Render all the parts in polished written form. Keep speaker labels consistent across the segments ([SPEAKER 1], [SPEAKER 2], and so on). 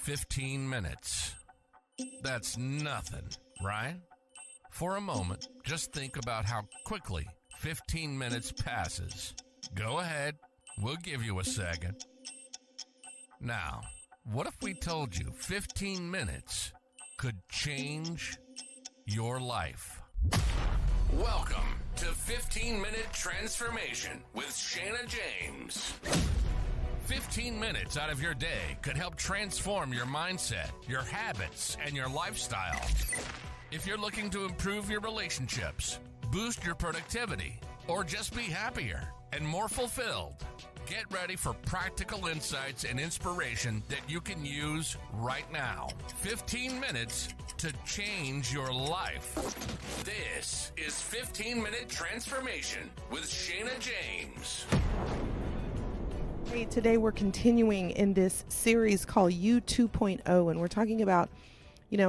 [SPEAKER 1] 15 minutes. That's nothing, right? For a moment, just think about how quickly 15 minutes passes. Go ahead, we'll give you a second. Now, what if we told you 15 minutes could change your life? Welcome to 15-Minute Transformation with Shana James. 15 minutes out of your day could help transform your mindset, your habits, and your lifestyle. If you're looking to improve your relationships, boost your productivity, or just be happier and more fulfilled, get ready for practical insights and inspiration that you can use right now. 15 minutes to change your life. This is 15-Minute Transformation with Shana James.
[SPEAKER 2] Hey, today we're continuing in this series called You 2.0, and we're talking about,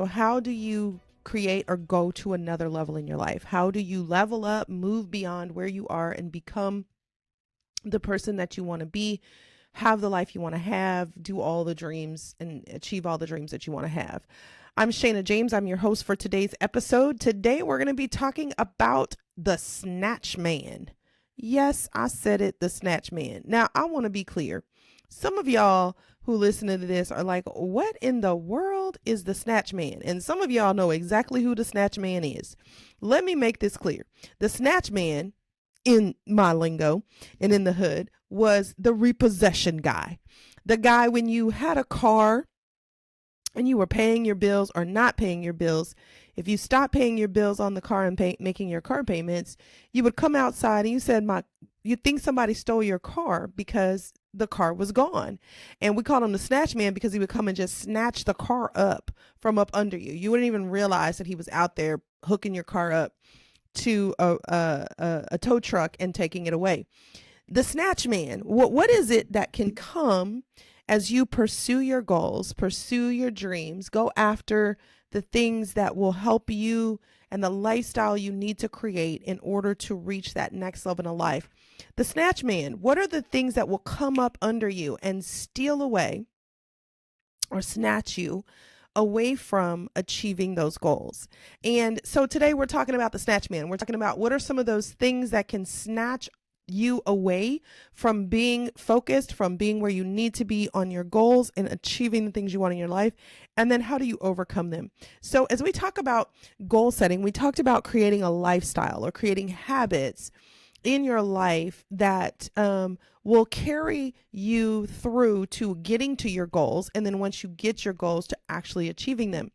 [SPEAKER 2] how do you create or go to another level in your life? How do you level up, move beyond where you are, and become the person that you want to be, have the life you want to have, do all the dreams and achieve all the dreams that you want to have? I'm Shana James. I'm your host for today's episode. Today we're going to be talking about the Snatch Man. Yes, I said it, the Snatch Man. Now, I want to be clear. Some of y'all who listen to this are like, what in the world is the Snatch Man? And some of y'all know exactly who the Snatch Man is. Let me make this clear. The Snatch Man, in my lingo and in the hood, was the repossession guy. The guy when you had a car and you were paying your bills or not paying your bills. If you stopped paying your bills on the car and making your car payments, you would come outside and you said, you think somebody stole your car because the car was gone. And we called him the Snatch Man because he would come and just snatch the car up from up under you. You wouldn't even realize that he was out there hooking your car up to a tow truck and taking it away. The Snatch Man, what is it that can come as you pursue your goals, pursue your dreams, go after the things that will help you and the lifestyle you need to create in order to reach that next level in life? The Snatch Man, what are the things that will come up under you and steal away or snatch you away from achieving those goals? And so today we're talking about the Snatch Man. We're talking about what are some of those things that can snatch you away from being focused, from being where you need to be on your goals and achieving the things you want in your life. And then how do you overcome them? So as we talk about goal setting, we talked about creating a lifestyle or creating habits in your life that will carry you through to getting to your goals. And then once you get your goals, to actually achieving them.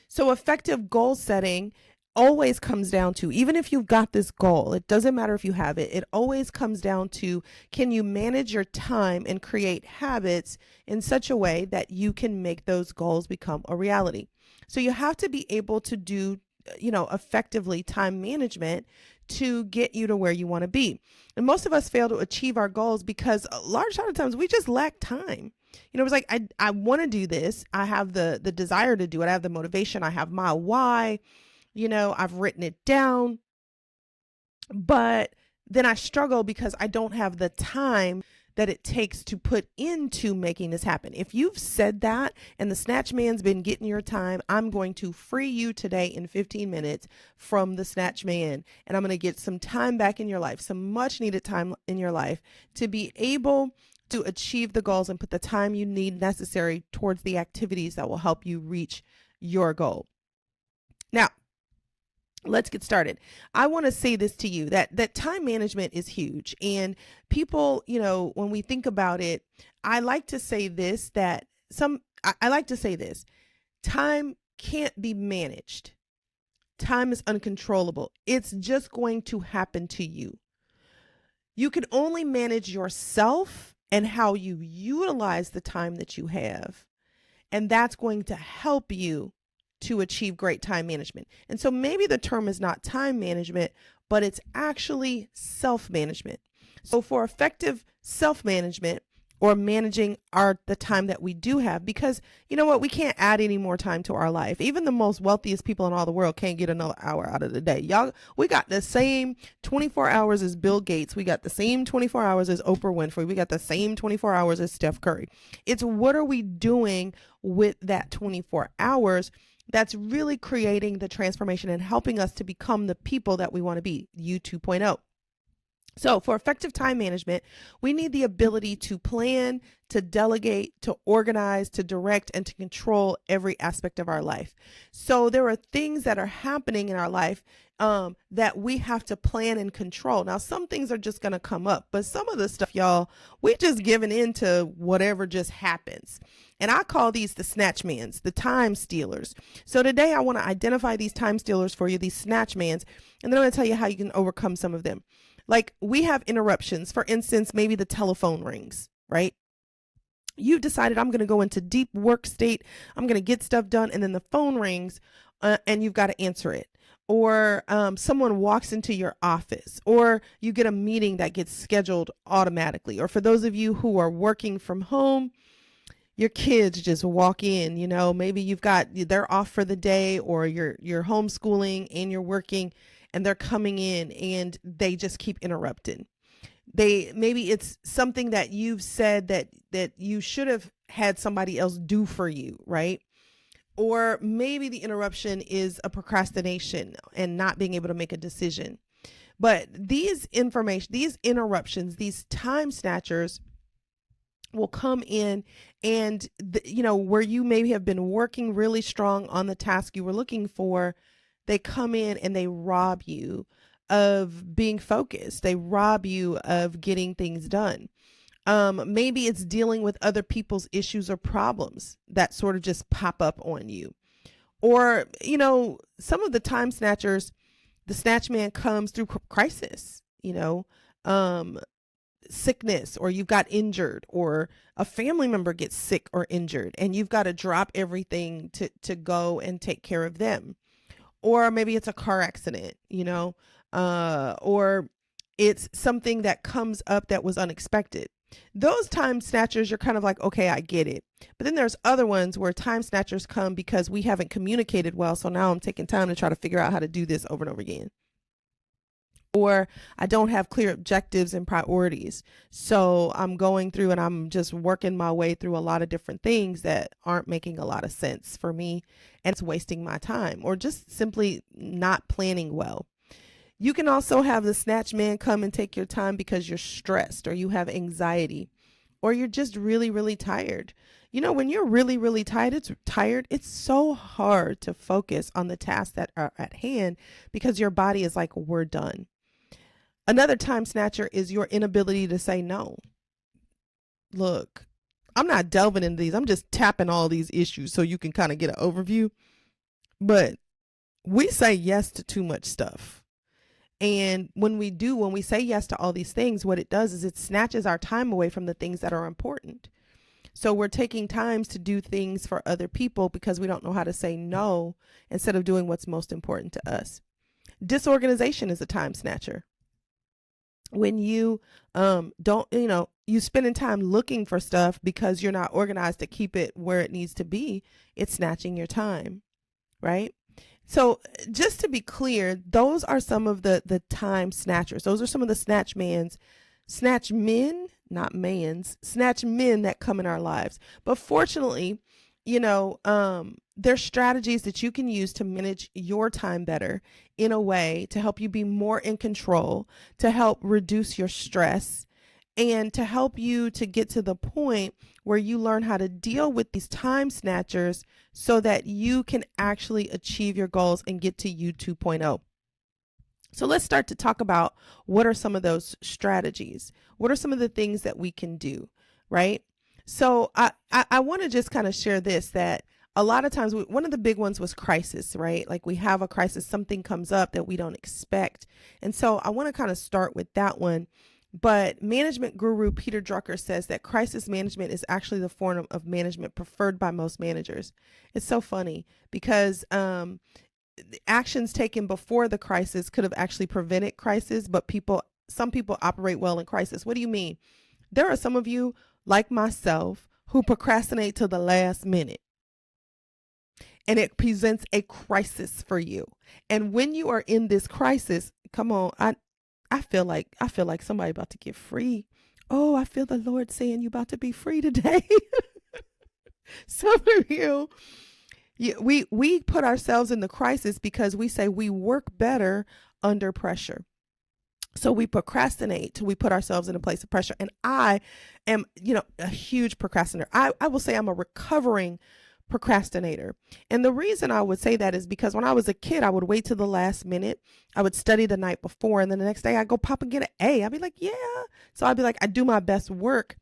[SPEAKER 2] So effective goal setting always comes down to, even if you've got this goal, it doesn't matter if you have it, it always comes down to, can you manage your time and create habits in such a way that you can make those goals become a reality? So you have to be able to do, effectively time management to get you to where you want to be. And most of us fail to achieve our goals because a large amount of times we just lack time. It's like, I want to do this. I have the desire to do it. I have the motivation. I have my why. I've written it down, but then I struggle because I don't have the time that it takes to put into making this happen. If you've said that and the Snatch Man's been getting your time, I'm going to free you today in 15 minutes from the Snatch Man. And I'm going to get some time back in your life, some much needed time in your life to be able to achieve the goals and put the time you need necessary towards the activities that will help you reach your goal. Now, let's get started. I want to say this to you, that time management is huge. And people, when we think about it, I like to say this, time can't be managed. Time is uncontrollable. It's just going to happen to you. You can only manage yourself and how you utilize the time that you have. And that's going to help you to achieve great time management. And so maybe the term is not time management, but it's actually self-management. So for effective self-management, or managing the time that we do have, because you know what, we can't add any more time to our life. Even the most wealthiest people in all the world can't get another hour out of the day. Y'all, we got the same 24 hours as Bill Gates. We got the same 24 hours as Oprah Winfrey. We got the same 24 hours as Steph Curry. It's what are we doing with that 24 hours that's really creating the transformation and helping us to become the people that we want to be, you 2.0. So for effective time management, we need the ability to plan, to delegate, to organize, to direct, and to control every aspect of our life. So there are things that are happening in our life that we have to plan and control. Now, some things are just going to come up, but some of the stuff, y'all, we just giving in to whatever just happens. And I call these the snatch mans, the time stealers. So today I want to identify these time stealers for you, these snatch mans, and then I'm going to tell you how you can overcome some of them. Like, we have interruptions. For instance, maybe the telephone rings, right? You've decided, I'm going to go into deep work state. I'm going to get stuff done. And then the phone rings and you've got to answer it. Or someone walks into your office, or you get a meeting that gets scheduled automatically. Or for those of you who are working from home, your kids just walk in, you know, maybe they're off for the day, or you're homeschooling and you're working, and they're coming in and they just keep interrupting. Maybe it's something that you've said that you should have had somebody else do for you, right? Or maybe the interruption is a procrastination and not being able to make a decision. But these interruptions, these time snatchers will come in and, where you maybe have been working really strong on the task you were looking for, they come in and they rob you of being focused. They rob you of getting things done. Maybe it's dealing with other people's issues or problems that sort of just pop up on you. Or, some of the time snatchers, the snatch man comes through crisis, sickness, or you've got injured, or a family member gets sick or injured, and you've got to drop everything to go and take care of them. Or maybe it's a car accident, or it's something that comes up that was unexpected. Those time snatchers, you're kind of like, okay, I get it. But then there's other ones where time snatchers come because we haven't communicated well. So now I'm taking time to try to figure out how to do this over and over again. Or I don't have clear objectives and priorities. So I'm going through and I'm just working my way through a lot of different things that aren't making a lot of sense for me, and it's wasting my time, or just simply not planning well. You can also have the snatch man come and take your time because you're stressed, or you have anxiety, or you're just really, really tired. When you're really, really tired, it's so hard to focus on the tasks that are at hand because your body is like, we're done. Another time snatcher is your inability to say no. Look, I'm not delving into these. I'm just tapping all these issues so you can kind of get an overview. But we say yes to too much stuff. And when we say yes to all these things, what it does is it snatches our time away from the things that are important. So we're taking times to do things for other people because we don't know how to say no instead of doing what's most important to us. Disorganization is a time snatcher. When you you spending time looking for stuff because you're not organized to keep it where it needs to be, it's snatching your time, right? So just to be clear, those are some of the time snatchers. Those are some of the snatch men that come in our lives. But fortunately, there's strategies that you can use to manage your time better in a way to help you be more in control, to help reduce your stress, and to help you to get to the point where you learn how to deal with these time snatchers so that you can actually achieve your goals and get to you 2.0. So let's start to talk about what are some of those strategies. What are some of the things that we can do, right? So I want to just kind of share this, that a lot of times one of the big ones was crisis, right? Like we have a crisis, something comes up that we don't expect. And so I want to kind of start with that one. But management guru Peter Drucker says that crisis management is actually the form of management preferred by most managers. It's so funny because actions taken before the crisis could have actually prevented crisis, but some people operate well in crisis. What do you mean? There are some of you, like myself who procrastinate to the last minute, and it presents a crisis for you. And when you are in this crisis, come on, I feel like somebody about to get free. Oh, I feel the Lord saying you about to be free today. Some of you, we put ourselves in the crisis because we say we work better under pressure. So we procrastinate till we put ourselves in a place of pressure. And I am, a huge procrastinator. I will say I'm a recovering procrastinator. And the reason I would say that is because when I was a kid, I would wait till the last minute. I would study the night before, and then the next day I'd go pop and get an A. I'd be like, yeah. So I'd be like, I do my best work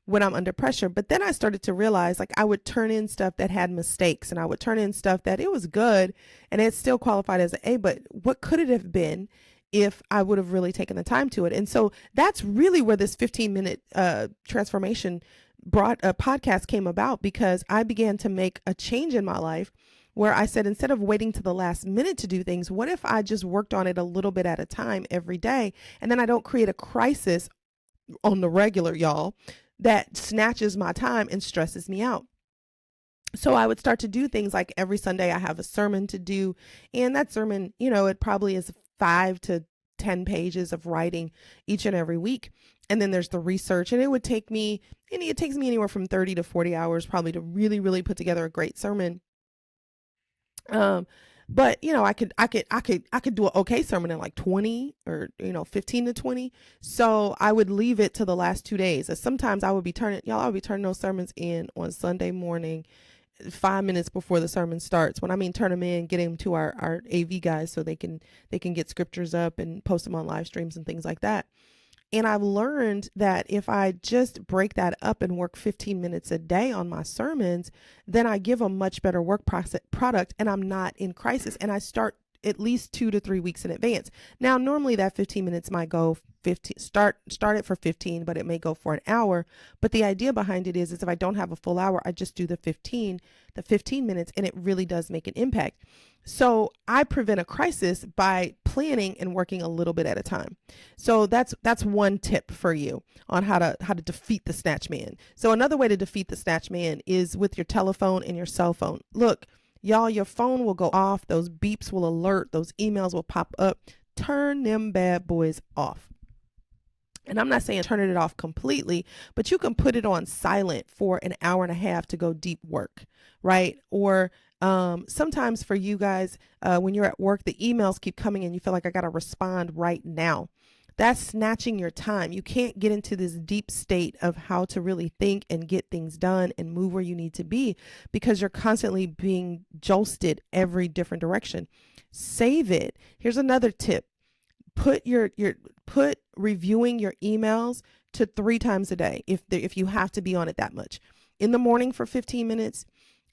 [SPEAKER 2] when I'm under pressure. But then I started to realize, like, I would turn in stuff that had mistakes, and I would turn in stuff that it was good and it still qualified as an A, but what could it have been if I would have really taken the time to it? And so that's really where this 15-minute transformation podcast came about, because I began to make a change in my life where I said, instead of waiting to the last minute to do things, what if I just worked on it a little bit at a time every day? And then I don't create a crisis on the regular, y'all, that snatches my time and stresses me out. So I would start to do things like every Sunday I have a sermon to do. And that sermon, it probably is 5 to 10 pages of writing each and every week. And then there's the research, and it takes me anywhere from 30 to 40 hours probably to really, really put together a great sermon. But I could do an okay sermon in like 20 or 15 to 20. So I would leave it to the last 2 days. As sometimes I would be turning those sermons in on Sunday morning, 5 minutes before the sermon starts. When I mean turn them in, get them to our AV guys so they can get scriptures up and post them on live streams and things like that. And I've learned that if I just break that up and work 15 minutes a day on my sermons, then I give a much better work product, and I'm not in crisis. And I start at least 2 to 3 weeks in advance. Now, normally that 15 minutes might go 15, start it for 15, but it may go for an hour. But the idea behind it is if I don't have a full hour, I just do the 15 minutes, and it really does make an impact. So I prevent a crisis by planning and working a little bit at a time. So that's one tip for you on how to defeat the snatch man. So another way to defeat the snatch man is with your telephone and your cell phone. Look, y'all, your phone will go off. Those beeps will alert. Those emails will pop up. Turn them bad boys off. And I'm not saying turn it off completely, but you can put it on silent for an hour and a half to go deep work, right? Or sometimes for you guys, when you're at work, the emails keep coming and you feel like I got to respond right now. That's snatching your time. You can't get into this deep state of how to really think and get things done and move where you need to be because you're constantly being jolted every different direction. Save it. Here's another tip. Put reviewing your emails to 3 times a day if you have to be on it that much. In the morning for 15 minutes,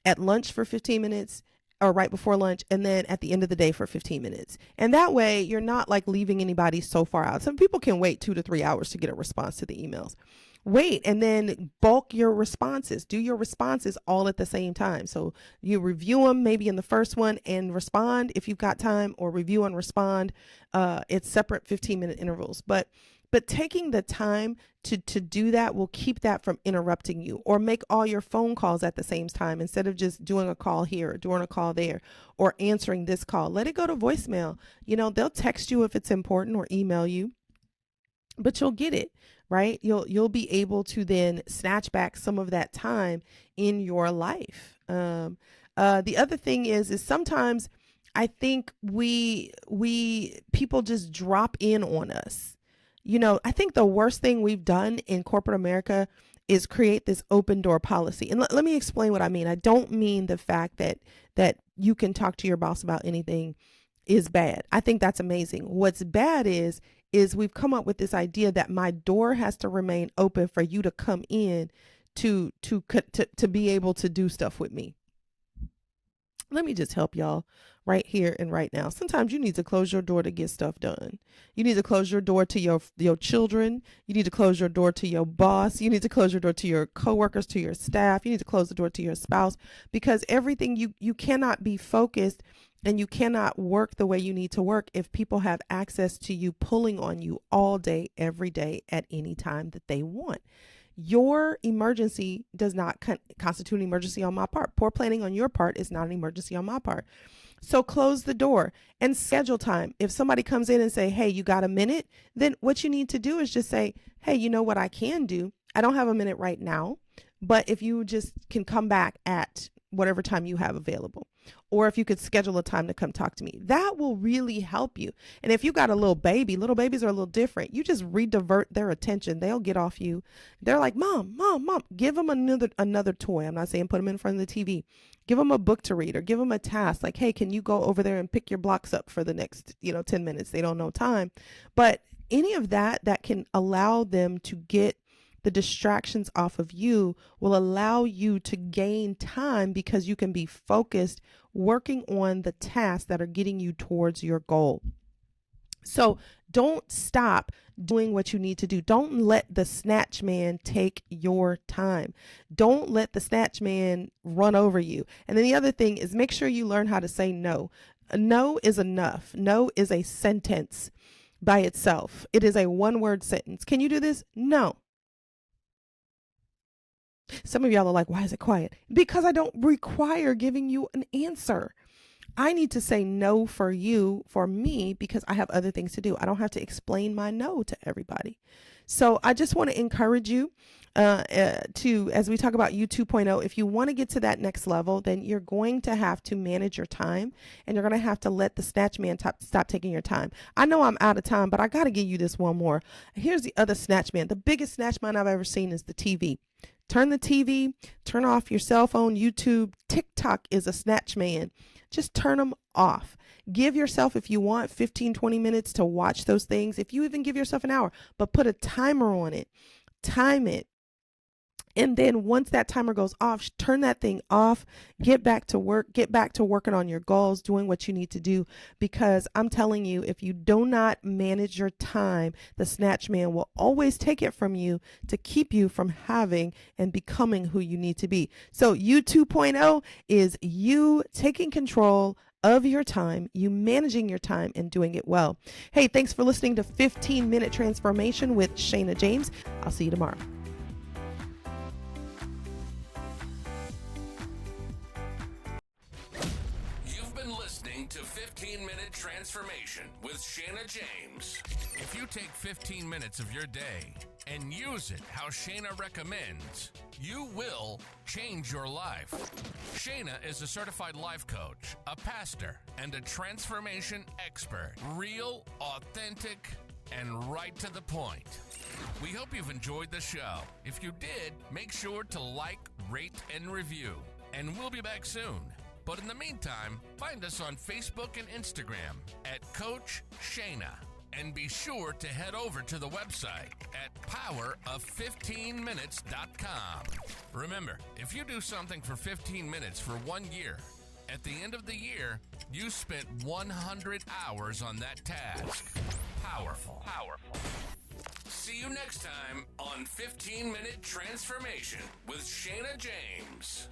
[SPEAKER 2] at lunch for 15 minutes, or right before lunch, and then at the end of the day for 15 minutes. And that way you're not like leaving anybody so far out. Some people can wait 2 to 3 hours to get a response to the emails. Wait, and then bulk your responses. Do your responses all at the same time. So you review them maybe in the first one and respond if you've got time, or review and respond. It's separate 15-minute intervals. But taking the time to do that will keep that from interrupting you, or make all your phone calls at the same time instead of just doing a call here or doing a call there or answering this call. Let it go to voicemail. They'll text you if it's important or email you, but you'll get it, right? You'll be able to then snatch back some of that time in your life. The other thing is sometimes I think people just drop in on us. I think the worst thing we've done in corporate America is create this open door policy. And let me explain what I mean. I don't mean the fact that you can talk to your boss about anything is bad. I think that's amazing. What's bad is we've come up with this idea that my door has to remain open for you to come in to be able to do stuff with me. Let me just help y'all right here and right now. Sometimes you need to close your door to get stuff done. You need to close your door to your children. You need to close your door to your boss. You need to close your door to your coworkers, to your staff. You need to close the door to your spouse, because everything you cannot be focused and you cannot work the way you need to work if people have access to you, pulling on you all day, every day, at any time that they want. Your emergency does not constitute an emergency on my part. Poor planning on your part is not an emergency on my part. So close the door and schedule time. If somebody comes in and say, hey, you got a minute? Then what you need to do is just say, hey, you know what I can do? I don't have a minute right now, but if you just can come back at whatever time you have available, or if you could schedule a time to come talk to me, that will really help you. And if you got a little babies are a little different. You just redivert their attention. They'll get off you. They're like, mom, give them another toy. I'm not saying put them in front of the TV. Give them a book to read, or give them a task like, hey, can you go over there and pick your blocks up for the next, 10 minutes? They don't know time. But any of that can allow them to get the distractions off of you will allow you to gain time, because you can be focused working on the tasks that are getting you towards your goal. So don't stop doing what you need to do. Don't let the snatch man take your time. Don't let the snatch man run over you. And then the other thing is, make sure you learn how to say no. A no is enough. No is a sentence by itself. It is a one-word sentence. Can you do this? No. Some of y'all are like, why is it quiet? Because I don't require giving you an answer. I need to say no for you, for me, because I have other things to do. I don't have to explain my no to everybody. So I just want to encourage you as we talk about you 2.0, if you want to get to that next level, then you're going to have to manage your time, and you're going to have to let the snatch man stop taking your time. I know I'm out of time, but I got to give you this one more. Here's the other snatch man. The biggest snatch man I've ever seen is the TV. Turn the TV, turn off your cell phone, YouTube, TikTok is a snatch man. Just turn them off. Give yourself, if you want, 15, 20 minutes to watch those things. If you even give yourself an hour, but put a timer on it, time it. And then once that timer goes off, turn that thing off, get back to work, get back to working on your goals, doing what you need to do. Because I'm telling you, if you do not manage your time, the snatch man will always take it from you to keep you from having and becoming who you need to be. So you 2.0 is you taking control of your time, you managing your time and doing it well. Hey, thanks for listening to 15-Minute Transformation with Shana James. I'll see you tomorrow.
[SPEAKER 1] To 15-Minute Transformation with Shana James. If you take 15 minutes of your day and use it how Shana recommends, you will change your life. Shana is a certified life coach, a pastor, and a transformation expert. Real, authentic, and right to the point. We hope you've enjoyed the show. If you did, make sure to like, rate, and review. And we'll be back soon. But in the meantime, find us on Facebook and Instagram at Coach Shana. And be sure to head over to the website at powerof15minutes.com. Remember, if you do something for 15 minutes for 1 year, at the end of the year, you spent 100 hours on that task. Powerful. See you next time on 15-Minute Transformation with Shana James.